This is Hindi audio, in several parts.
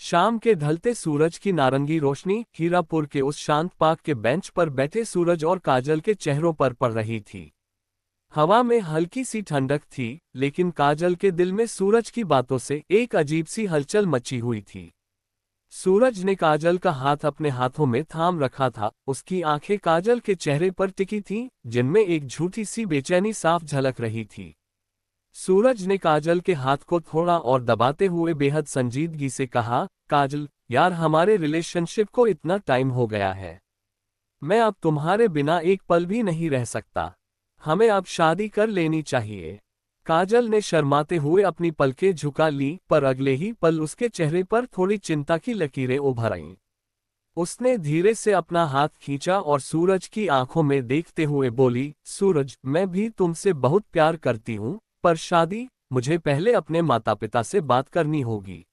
शाम के ढलते सूरज की नारंगी रोशनी हीरापुर के उस शांत पार्क के बेंच पर बैठे सूरज और काजल के चेहरों पर पड़ रही थी। हवा में हल्की सी ठंडक थी, लेकिन काजल के दिल में सूरज की बातों से एक अजीब सी हलचल मची हुई थी। सूरज ने काजल का हाथ अपने हाथों में थाम रखा था। उसकी आंखें काजल के चेहरे पर टिकी थीं, जिनमें एक झूठी सी बेचैनी साफ झलक रही थी। सूरज ने काजल के हाथ को थोड़ा और दबाते हुए बेहद संजीदगी से कहा, काजल यार, हमारे रिलेशनशिप को इतना टाइम हो गया है। मैं अब तुम्हारे बिना एक पल भी नहीं रह सकता। हमें अब शादी कर लेनी चाहिए। काजल ने शर्माते हुए अपनी पलकें झुका ली, पर अगले ही पल उसके चेहरे पर थोड़ी चिंता की लकीरें उभर आईं। उसने धीरे से अपना हाथ खींचा और सूरज की आंखों में देखते हुए बोली, सूरज, मैं भी तुमसे बहुत प्यार करती हूँ, पर शादी, मुझे पहले अपने माता पिता से बात करनी होगी।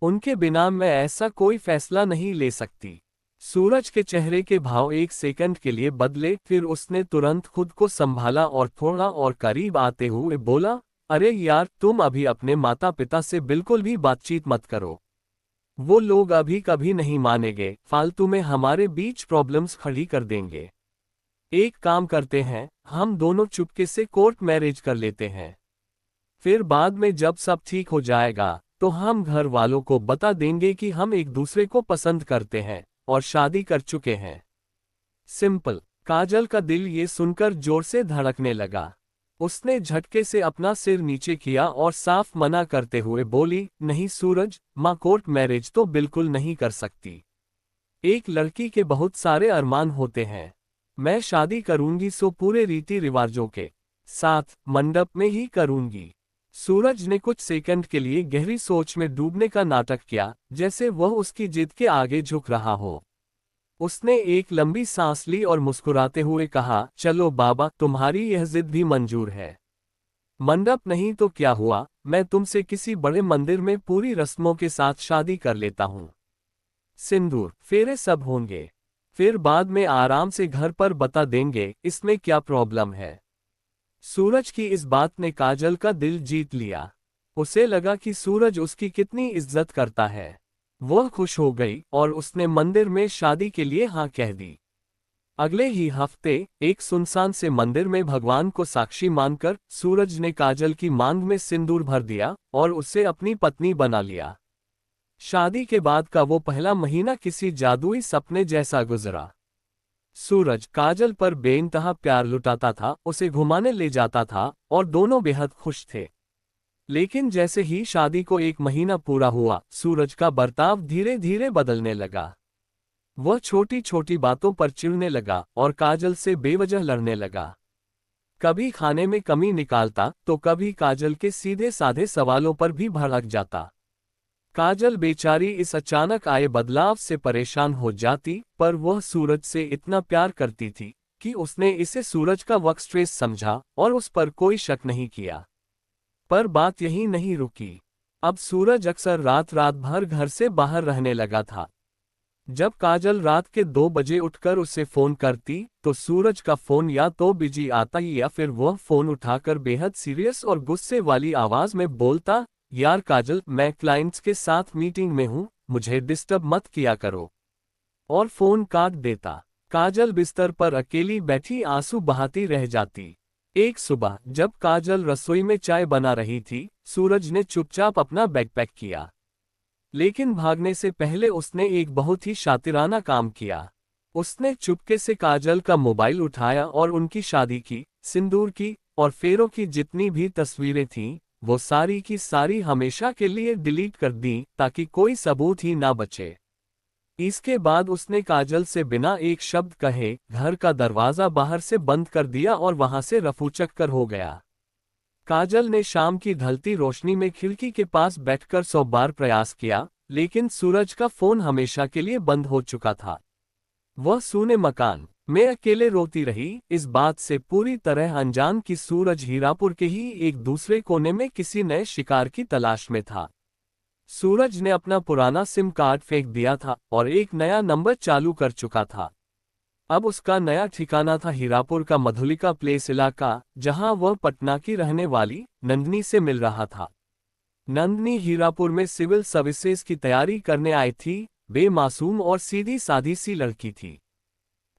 उनके बिना मैं ऐसा कोई फैसला नहीं ले सकती। सूरज के चेहरे के भाव एक सेकंड के लिए बदले, फिर उसने तुरंत खुद को संभाला और थोड़ा और करीब आते हुए बोला, अरे यार, तुम अभी अपने माता पिता से बिल्कुल भी बातचीत मत करो। वो लोग अभी कभी नहीं मानेंगे, फालतू में हमारे बीच प्रॉब्लम्स खड़ी कर देंगे। एक काम करते हैं, हम दोनों चुपके से कोर्ट मैरिज कर लेते हैं। फिर बाद में जब सब ठीक हो जाएगा, तो हम घर वालों को बता देंगे कि हम एक दूसरे को पसंद करते हैं और शादी कर चुके हैं। सिंपल। काजल का दिल ये सुनकर जोर से धड़कने लगा। उसने झटके से अपना सिर नीचे किया और साफ मना करते हुए बोली, नहीं सूरज, माँ कोर्ट मैरिज तो बिल्कुल नहीं कर सकती। एक लड़की के बहुत सारे अरमान होते हैं। मैं शादी करूंगी सो पूरे रीति रिवाजों के साथ मंडप में ही करूंगी। सूरज ने कुछ सेकंड के लिए गहरी सोच में डूबने का नाटक किया, जैसे वह उसकी जिद के आगे झुक रहा हो। उसने एक लंबी सांस ली और मुस्कुराते हुए कहा, चलो बाबा, तुम्हारी यह जिद भी मंजूर है। मंडप नहीं तो क्या हुआ, मैं तुमसे किसी बड़े मंदिर में पूरी रस्मों के साथ शादी कर लेता हूँ। सिंदूर फेरे सब होंगे, फिर बाद में आराम से घर पर बता देंगे, इसमें क्या प्रॉब्लम है। सूरज की इस बात ने काजल का दिल जीत लिया। उसे लगा कि सूरज उसकी कितनी इज्जत करता है। वह खुश हो गई और उसने मंदिर में शादी के लिए हाँ कह दी। अगले ही हफ्ते एक सुनसान से मंदिर में भगवान को साक्षी मानकर सूरज ने काजल की मांग में सिंदूर भर दिया और उसे अपनी पत्नी बना लिया। शादी के बाद का वो पहला महीना किसी जादुई सपने जैसा गुजरा। सूरज काजल पर बेइंतहा प्यार लुटाता था, उसे घुमाने ले जाता था और दोनों बेहद खुश थे। लेकिन जैसे ही शादी को एक महीना पूरा हुआ, सूरज का बर्ताव धीरे धीरे बदलने लगा। वह छोटी छोटी बातों पर चिढ़ने लगा और काजल से बेवजह लड़ने लगा। कभी खाने में कमी निकालता तो कभी काजल के सीधे साधे सवालों पर भी भड़क जाता। काजल बेचारी इस अचानक आए बदलाव से परेशान हो जाती, पर वह सूरज से इतना प्यार करती थी कि उसने इसे सूरज का वर्क स्ट्रेस समझा और उस पर कोई शक नहीं किया। पर बात यही नहीं रुकी। अब सूरज अक्सर रात रात भर घर से बाहर रहने लगा था। जब काजल रात के 2 बजे उठकर उसे फोन करती, तो सूरज का फोन या तो बिजी आता या फिर वह फोन उठाकर बेहद सीरियस और गुस्से वाली आवाज में बोलता, यार काजल, मैं क्लाइंट्स के साथ मीटिंग में हूं, मुझे डिस्टर्ब मत किया करो। और फोन काट देता। काजल बिस्तर पर अकेली बैठी आंसू बहाती रह जाती। एक सुबह जब काजल रसोई में चाय बना रही थी, सूरज ने चुपचाप अपना बैग पैक किया। लेकिन भागने से पहले उसने एक बहुत ही शातिराना काम किया। उसने चुपके से काजल का मोबाइल उठाया और उनकी शादी की, सिंदूर की और फेरों की जितनी भी तस्वीरें थीं, वो सारी की सारी हमेशा के लिए डिलीट कर दी, ताकि कोई सबूत ही ना बचे। इसके बाद उसने काजल से बिना एक शब्द कहे घर का दरवाजा बाहर से बंद कर दिया और वहां से रफूचक्कर हो गया। काजल ने शाम की ढलती रोशनी में खिड़की के पास बैठकर 100 बार प्रयास किया, लेकिन सूरज का फोन हमेशा के लिए बंद हो चुका था। वह सूने मकान में अकेले रोती रही, इस बात से पूरी तरह अनजान कि सूरज हीरापुर के ही एक दूसरे कोने में किसी नए शिकार की तलाश में था। सूरज ने अपना पुराना सिम कार्ड फेंक दिया था और एक नया नंबर चालू कर चुका था। अब उसका नया ठिकाना था हीरापुर का मधुलिका प्लेस इलाका, जहां वह पटना की रहने वाली नंदनी से मिल रहा था। नंदनी हीरापुर में सिविल सर्विसेज की तैयारी करने आई थी, बेमासूम और सीधी सादी सी लड़की थी।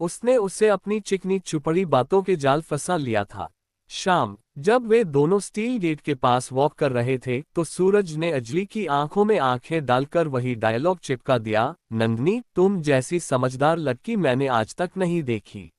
उसने उसे अपनी चिकनी चुपड़ी बातों के जाल फंसा लिया था। शाम, जब वे दोनों स्टील गेट के पास वॉक कर रहे थे तो सूरज ने अंजलि की आंखों में आंखें डालकर वही डायलॉग चिपका दिया, नंदनी, तुम जैसी समझदार लड़की मैंने आज तक नहीं देखी।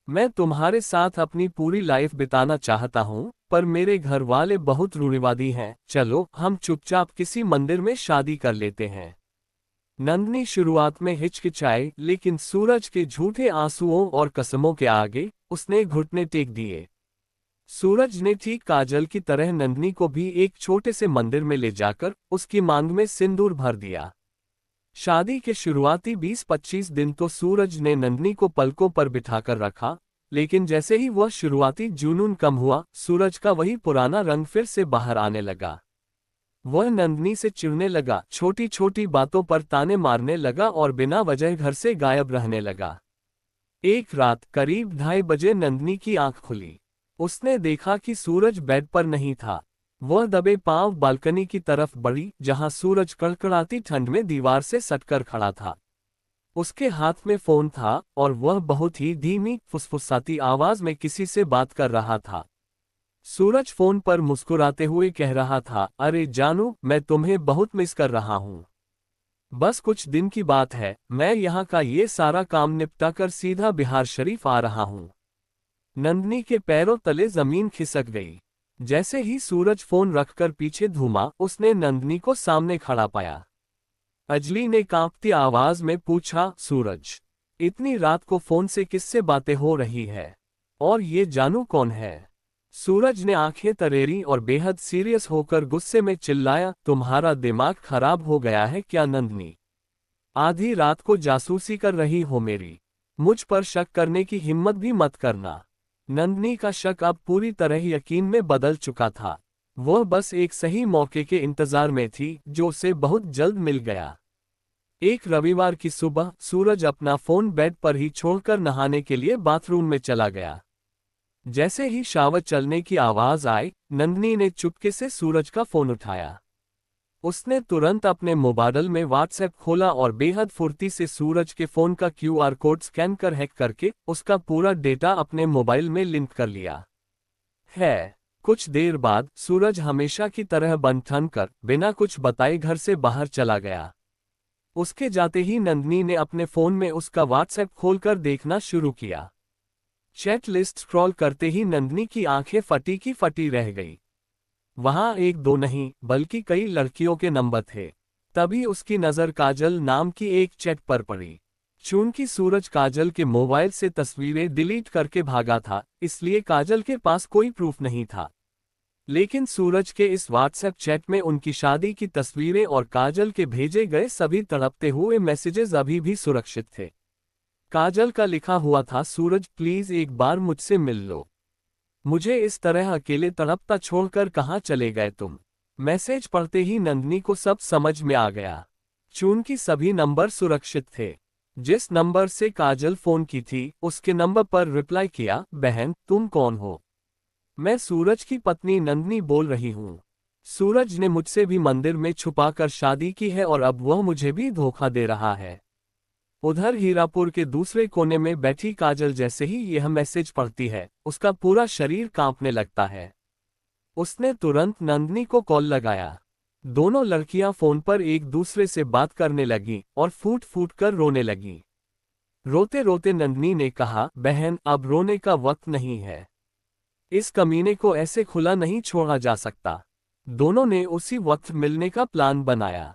मैं तुम्हारे साथ अपनी पूरी लाइफ बिताना चाहता हूँ, पर मेरे घर वाले बहुत रूढ़िवादी हैं। चलो हम चुपचाप किसी मंदिर में शादी कर लेते हैं। नंदनी शुरुआत में हिचकिचाई, लेकिन सूरज के झूठे आंसुओं और कसमों के आगे उसने घुटने टेक दिए। सूरज ने ठीक काजल की तरह नंदनी को भी एक छोटे से मंदिर में ले जाकर उसकी मांग में सिंदूर भर दिया। शादी के शुरुआती 20-25 दिन तो सूरज ने नंदनी को पलकों पर बिठाकर रखा, लेकिन जैसे ही वह शुरुआती जुनून कम हुआ, सूरज का वही पुराना रंग फिर से बाहर आने लगा। वह नंदनी से चिढ़ने लगा, छोटी छोटी बातों पर ताने मारने लगा और बिना वजह घर से गायब रहने लगा। एक रात करीब 2:30 बजे नंदनी की आंख खुली। उसने देखा कि सूरज बेड पर नहीं था। वह दबे पांव बालकनी की तरफ बढ़ी, जहां सूरज कड़कड़ाती ठंड में दीवार से सटकर खड़ा था। उसके हाथ में फोन था और वह बहुत ही धीमी फुसफुसाती आवाज में किसी से बात कर रहा था। सूरज फोन पर मुस्कुराते हुए कह रहा था, अरे जानू, मैं तुम्हें बहुत मिस कर रहा हूँ। बस कुछ दिन की बात है, मैं यहाँ का ये सारा काम निपटाकर सीधा बिहार शरीफ आ रहा हूँ। नंदनी के पैरों तले जमीन खिसक गई। जैसे ही सूरज फोन रखकर पीछे घूमा, उसने नंदनी को सामने खड़ा पाया। अंजलि ने कांपती आवाज में पूछा, सूरज, इतनी रात को फोन से किससे बातें हो रही है? और ये जानू कौन है? सूरज ने आंखें तरेरी और बेहद सीरियस होकर गुस्से में चिल्लाया, तुम्हारा दिमाग खराब हो गया है क्या नंदनी? आधी रात को जासूसी कर रही हो मेरी? मुझ पर शक करने की हिम्मत भी मत करना। नंदनी का शक अब पूरी तरह यकीन में बदल चुका था। वह बस एक सही मौके के इंतजार में थी, जो उसे बहुत जल्द मिल गया। एक रविवार की सुबह सूरज अपना फोन बेड पर ही छोड़कर नहाने के लिए बाथरूम में चला गया। जैसे ही शावर चलने की आवाज आई, नंदनी ने चुपके से सूरज का फोन उठाया। उसने तुरंत अपने मोबाइल में व्हाट्सएप खोला और बेहद फुर्ती से सूरज के फोन का QR कोड स्कैन कर हैक करके उसका पूरा डेटा अपने मोबाइल में लिंक कर लिया है। कुछ देर बाद सूरज हमेशा की तरह बन ठन कर बिना कुछ बताए घर से बाहर चला गया। उसके जाते ही नंदनी ने अपने फोन में उसका व्हाट्सएप खोलकर देखना शुरू किया। चैट लिस्ट स्क्रॉल करते ही नंदनी की आंखें फटी की फटी रह गई। वहां एक दो नहीं बल्कि कई लड़कियों के नंबर थे। तभी उसकी नजर काजल नाम की एक चैट पर पड़ी। चूंकि सूरज काजल के मोबाइल से तस्वीरें डिलीट करके भागा था, इसलिए काजल के पास कोई प्रूफ नहीं था। लेकिन सूरज के इस व्हाट्सएप चैट में उनकी शादी की तस्वीरें और काजल के भेजे गए सभी तड़पते हुए मैसेजेस अभी भी सुरक्षित थे। काजल का लिखा हुआ था, सूरज प्लीज एक बार मुझसे मिल लो। मुझे इस तरह अकेले तड़पता छोड़कर कहाँ चले गए तुम? मैसेज पढ़ते ही नंदनी को सब समझ में आ गया। चूंकि सभी नंबर सुरक्षित थे, जिस नंबर से काजल फोन की थी उसके नंबर पर रिप्लाई किया, बहन तुम कौन हो? मैं सूरज की पत्नी नंदनी बोल रही हूँ। सूरज ने मुझसे भी मंदिर में छुपाकर शादी की है और अब वह मुझे भी धोखा दे रहा है। उधर हीरापुर के दूसरे कोने में बैठी काजल जैसे ही यह मैसेज पढ़ती है, उसका पूरा शरीर कांपने लगता है। उसने तुरंत नंदनी को कॉल लगाया। दोनों लड़कियां फोन पर एक दूसरे से बात करने लगीं और फूट फूट कर रोने लगीं। रोते रोते नंदनी ने कहा, बहन अब रोने का वक्त नहीं है। इस कमीने को ऐसे खुला नहीं छोड़ा जा सकता। दोनों ने उसी वक्त मिलने का प्लान बनाया।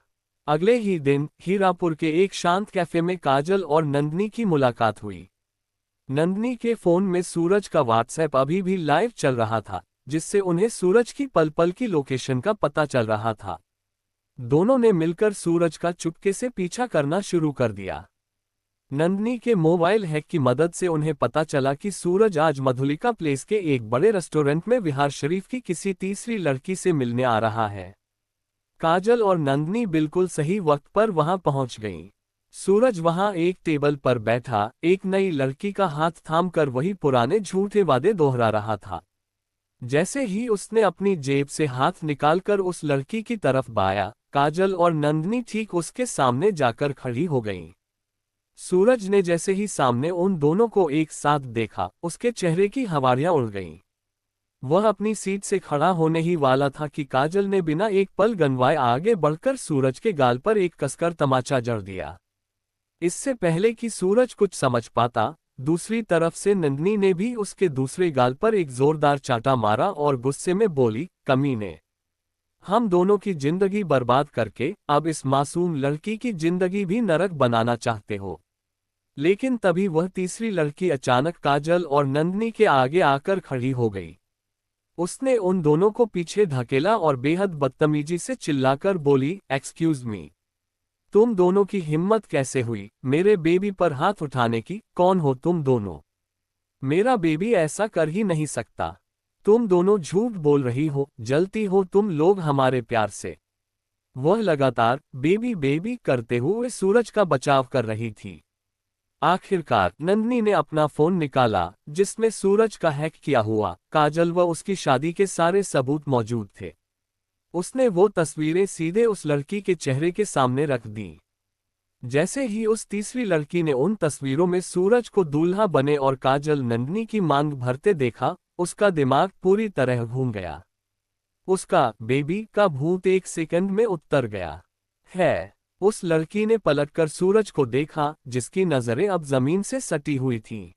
अगले ही दिन हीरापुर के एक शांत कैफे में काजल और नंदनी की मुलाकात हुई। नंदनी के फोन में सूरज का व्हाट्सएप अभी भी लाइव चल रहा था, जिससे उन्हें सूरज की पल पल की लोकेशन का पता चल रहा था। दोनों ने मिलकर सूरज का चुपके से पीछा करना शुरू कर दिया। नंदनी के मोबाइल हैक की मदद से उन्हें पता चला कि सूरज आज मधुलिका प्लेस के एक बड़े रेस्टोरेंट में बिहार शरीफ की किसी तीसरी लड़की से मिलने आ रहा है। काजल और नंदनी बिल्कुल सही वक्त पर वहां पहुंच गईं। सूरज वहां एक टेबल पर बैठा एक नई लड़की का हाथ थामकर वही पुराने झूठे वादे दोहरा रहा था। जैसे ही उसने अपनी जेब से हाथ निकालकर उस लड़की की तरफ बाया, काजल और नंदनी ठीक उसके सामने जाकर खड़ी हो गईं। सूरज ने जैसे ही सामने उन दोनों को एक साथ देखा, उसके चेहरे की हवारियां उड़ गईं। वह अपनी सीट से खड़ा होने ही वाला था कि काजल ने बिना एक पल गंवाए आगे बढ़कर सूरज के गाल पर एक कसकर तमाचा जड़ दिया। इससे पहले कि सूरज कुछ समझ पाता, दूसरी तरफ से नंदनी ने भी उसके दूसरे गाल पर एक जोरदार चांटा मारा और गुस्से में बोली, कमीने, हम दोनों की जिंदगी बर्बाद करके अब इस मासूम लड़की की जिंदगी भी नरक बनाना चाहते हो। लेकिन तभी वह तीसरी लड़की अचानक काजल और नंदनी के आगे आकर खड़ी हो गई। उसने उन दोनों को पीछे धकेला और बेहद बदतमीजी से चिल्लाकर बोली, एक्सक्यूज मी, तुम दोनों की हिम्मत कैसे हुई मेरे बेबी पर हाथ उठाने की? कौन हो तुम दोनों? मेरा बेबी ऐसा कर ही नहीं सकता। तुम दोनों झूठ बोल रही हो, जलती हो तुम लोग हमारे प्यार से। वह लगातार बेबी बेबी करते हुए सूरज का बचाव कर रही थी। आखिरकार नंदनी ने अपना फोन निकाला, जिसमें सूरज का हैक किया हुआ काजल व उसकी शादी के सारे सबूत मौजूद थे। उसने वो तस्वीरें सीधे उस लड़की के चेहरे के सामने रख दी। जैसे ही उस तीसरी लड़की ने उन तस्वीरों में सूरज को दूल्हा बने और काजल नंदनी की मांग भरते देखा, उसका दिमाग पूरी तरह घूम गया। उसका बेबी का भूत एक सेकंड में उतर गया है। उस लड़की ने पलटकर सूरज को देखा, जिसकी नजरें अब जमीन से सटी हुई थीं।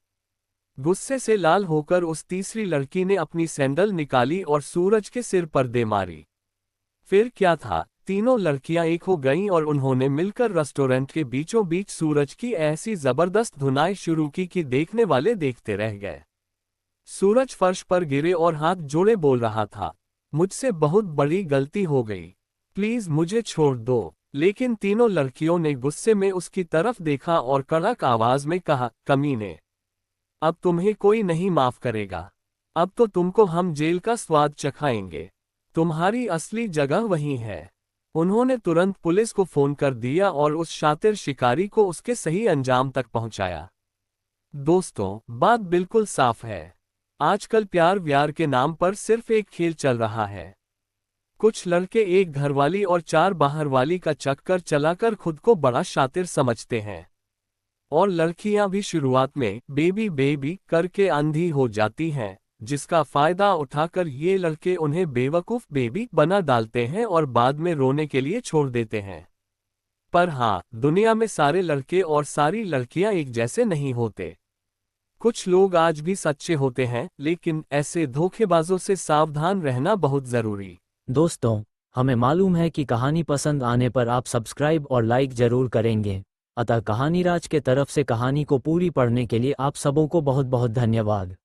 गुस्से से लाल होकर उस तीसरी लड़की ने अपनी सैंडल निकाली और सूरज के सिर पर दे मारी। फिर क्या था, तीनों लड़कियां एक हो गईं और उन्होंने मिलकर रेस्टोरेंट के बीचों बीच सूरज की ऐसी जबरदस्त धुनाई शुरू की कि देखने वाले देखते रह गए। सूरज फर्श पर गिरे और हाथ जोड़े बोल रहा था, मुझसे बहुत बड़ी गलती हो गई, प्लीज मुझे छोड़ दो। लेकिन तीनों लड़कियों ने गुस्से में उसकी तरफ देखा और कड़क आवाज में कहा, कमीने, अब तुम्हें कोई नहीं माफ करेगा। अब तो तुमको हम जेल का स्वाद चखाएंगे। तुम्हारी असली जगह वहीं है। उन्होंने तुरंत पुलिस को फोन कर दिया और उस शातिर शिकारी को उसके सही अंजाम तक पहुंचाया। दोस्तों, बात बिल्कुल साफ है। आजकल प्यार व्यार के नाम पर सिर्फ एक खेल चल रहा है। कुछ लड़के एक घरवाली और 4 बाहर वाली का चक्कर चलाकर खुद को बड़ा शातिर समझते हैं। और लड़कियां भी शुरुआत में बेबी बेबी करके अंधी हो जाती हैं, जिसका फायदा उठाकर ये लड़के उन्हें बेवकूफ बेबी बना डालते हैं और बाद में रोने के लिए छोड़ देते हैं। पर हाँ, दुनिया में सारे लड़के और सारी लड़कियां एक जैसे नहीं होते। कुछ लोग आज भी सच्चे होते हैं, लेकिन ऐसे धोखेबाजों से सावधान रहना बहुत जरूरी। दोस्तों, हमें मालूम है कि कहानी पसंद आने पर आप सब्सक्राइब और लाइक जरूर करेंगे। अतः कहानीराज के तरफ से कहानी को पूरी पढ़ने के लिए आप सबों को बहुत बहुत धन्यवाद।